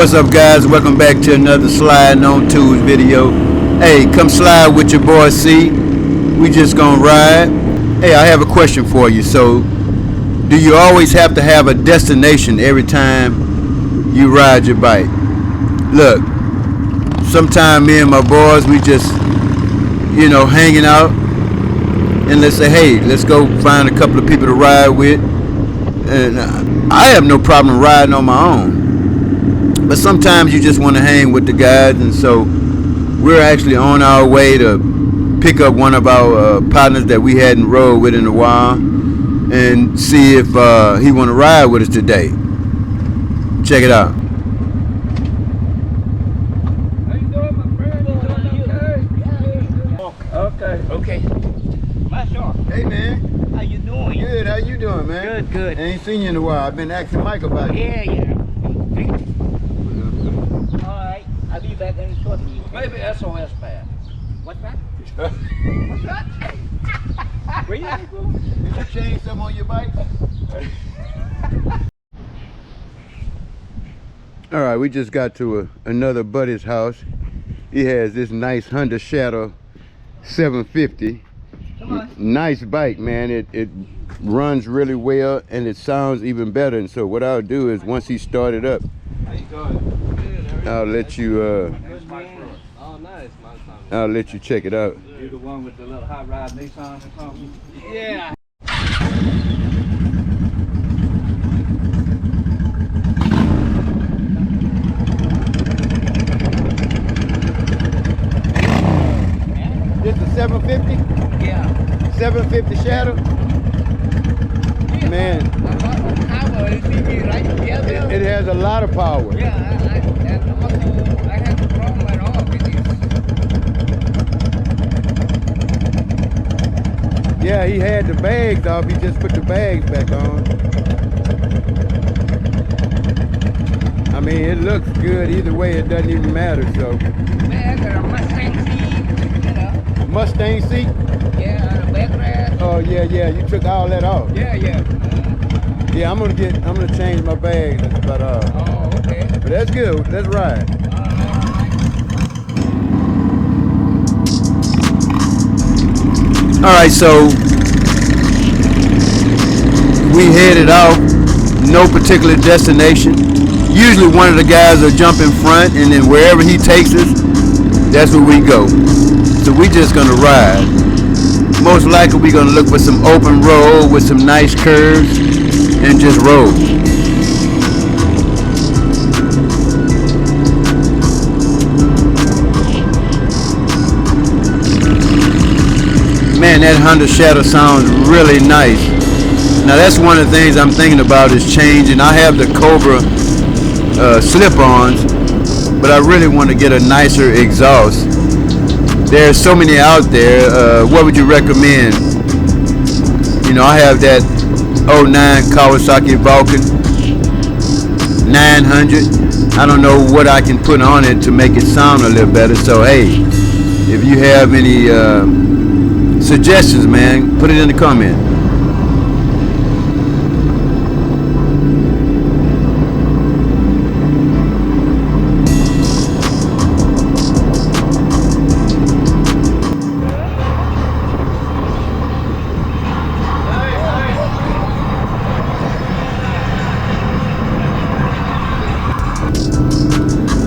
What's up, guys? Welcome back to another Sliding on Twoz video. Hey, come slide with your boy C. We just gonna ride. Hey, I have a question for you. So, do you always have to have a destination every time you ride your bike? Look, sometime me and my boys, we just, hanging out, and let's say, hey, let's go find a couple of people to ride with. And I have no problem riding on my own. But sometimes you just want to hang with the guys, and so we're actually on our way to pick up one of our partners that we hadn't rode with in a while and see if he want to ride with us today. Check it out. How you doing, my friend? Okay. My short. Hey, man. How you doing? Good. How you doing, man? Good. I ain't seen you in a while. I've been asking Mike about you. Yeah. Alright, I'll be back in shortly. Maybe SOS bad. What's that? What's that? Where you going? Did you change something on your bike? All right, we just got to another buddy's house. He has this nice Honda Shadow 750. Nice bike, man. It runs really well and it sounds even better. And so what I'll do is once he started up, I'll let you I'll let you check it out. You're the one with the little hot rod Nissan or something? Yeah. This is 750? Yeah. 750 Shadow? Man, it has a lot of power. Yeah, and also I have no problem at all with it. Yeah, he had the bags off. He just put the bags back on. I mean, it looks good. Either way, it doesn't even matter, so. Man, there are Mustang seat, Mustang seat? Yeah, the backrest. Oh, yeah. You took all that off. Yeah. Yeah, I'm gonna change my bags. That's about all. Oh, okay. But that's good. Let's ride. All right, so we headed out, no particular destination. Usually one of the guys will jump in front, and then wherever he takes us, that's where we go. So we just gonna ride. Most likely we're gonna look for some open road with some nice curves and just roll. Man, that Honda Shadow sounds really nice. Now that's one of the things I'm thinking about is changing. I have the Cobra slip-ons, but I really want to get a nicer exhaust. There's so many out there. What would you recommend? I have that 09 Kawasaki Vulcan 900. I don't know what I can put on it to make it sound a little better. So hey, if you have any suggestions, man, put it in the comment.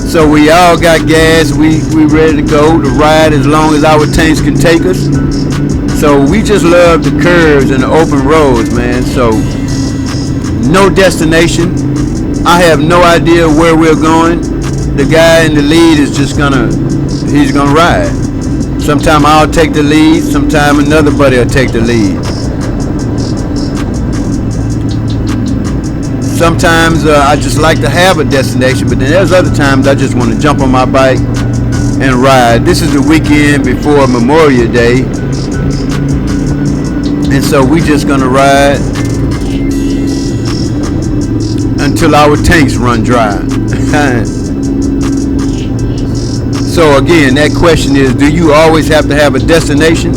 So we all got gas, we ready to go to ride as long as our tanks can take us. So we just love the curves and the open roads, man. So no destination. I have no idea where we're going. The guy in the lead is just he's gonna ride. Sometime I'll take the lead, sometime another buddy will take the lead. Sometimes I just like to have a destination, but then there's other times I just want to jump on my bike and ride. This is the weekend before Memorial Day, and so we just gonna ride until our tanks run dry. So again, that question is, do you always have to have a destination,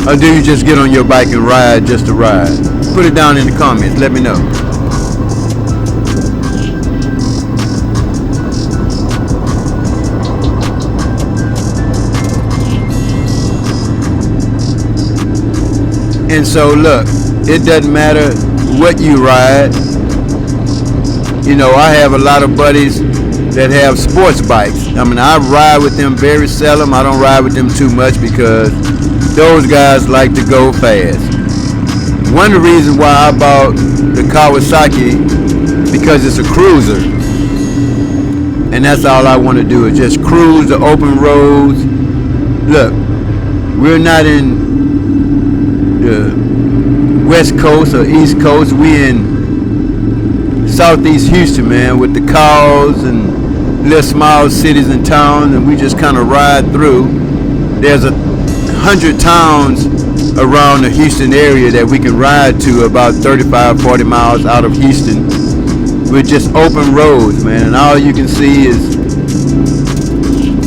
or do you just get on your bike and ride just to ride? Put it down in the comments, let me know. And so look, it doesn't matter what you ride. You know, I have a lot of buddies that have sports bikes. I mean, I ride with them very seldom. I don't ride with them too much because those guys like to go fast. One of the reasons why I bought the Kawasaki, because it's a cruiser. And that's all I want to do is just cruise the open roads. Look, we're not in the West Coast or East Coast. We're in Southeast Houston, man, with the cars and little small cities and towns, and we just kind of ride through. There's 100 towns around the Houston area that we can ride to, about 35-40 miles out of Houston, with just open roads, man, and all you can see is,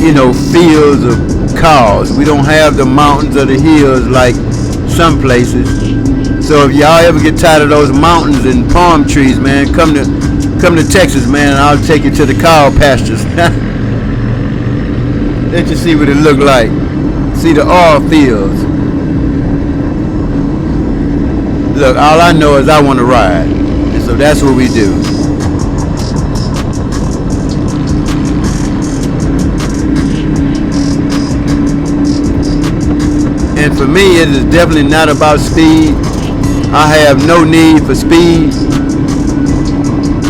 you know, fields of cars. We don't have the mountains or the hills like some places. So if y'all ever get tired of those mountains and palm trees, man, come to Texas, man, and I'll take you to the cow pastures. Let you see what it look like. See the oil fields. Look, all I know is I want to ride, and so that's what we do. And for me, it is definitely not about speed. I have no need for speed.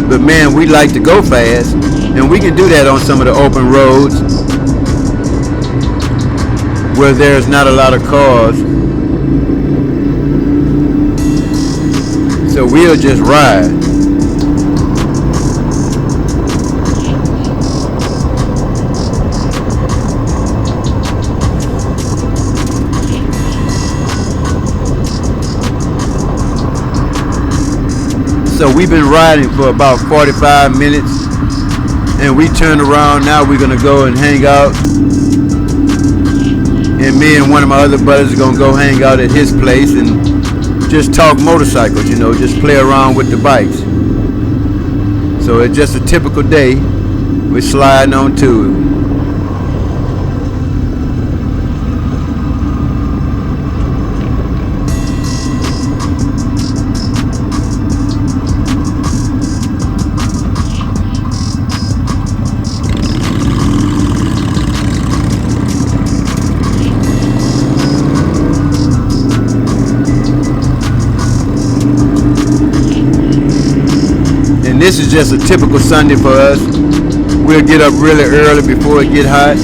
But man, we like to go fast. And we can do that on some of the open roads where there's not a lot of cars. So we'll just ride. So we've been riding for about 45 minutes, and we turned around. Now we're gonna go and hang out, and me and one of my other buddies are gonna go hang out at his place and just talk motorcycles, you know, just play around with the bikes. So it's just a typical day. We're sliding on Twoz. This is just a typical Sunday for us. We'll get up really early before it get hot,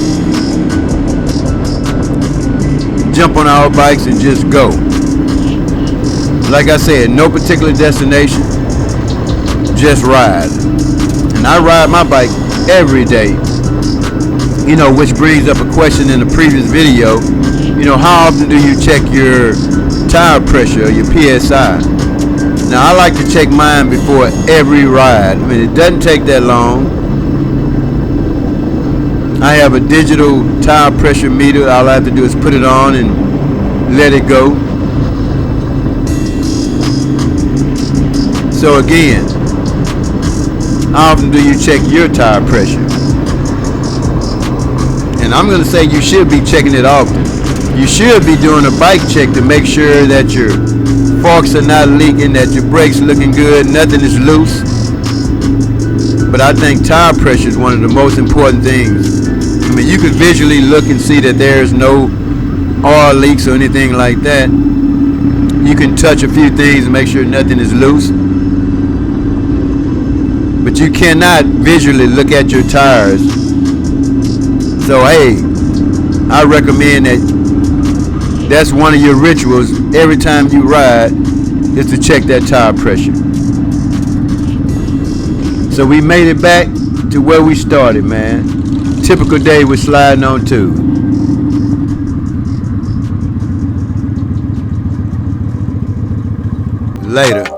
jump on our bikes and just go. Like I said, no particular destination, just ride. And I ride my bike every day. You know, which brings up a question in the previous video. You know, how often do you check your tire pressure or your PSI? Now, I like to check mine before every ride. I mean, it doesn't take that long. I have a digital tire pressure meter. All I have to do is put it on and let it go. So again, how often do you check your tire pressure? And I'm going to say you should be checking it often. You should be doing a bike check to make sure that your forks are not leaking, that your brakes looking good, nothing is loose. But I think tire pressure is one of the most important things. I mean, you could visually look and see that there's no oil leaks or anything like that. You can touch a few things and make sure nothing is loose. But you cannot visually look at your tires. So hey, I recommend that's one of your rituals every time you ride, is to check that tire pressure. So we made it back to where we started, man. Typical day with sliding on Twoz. Later.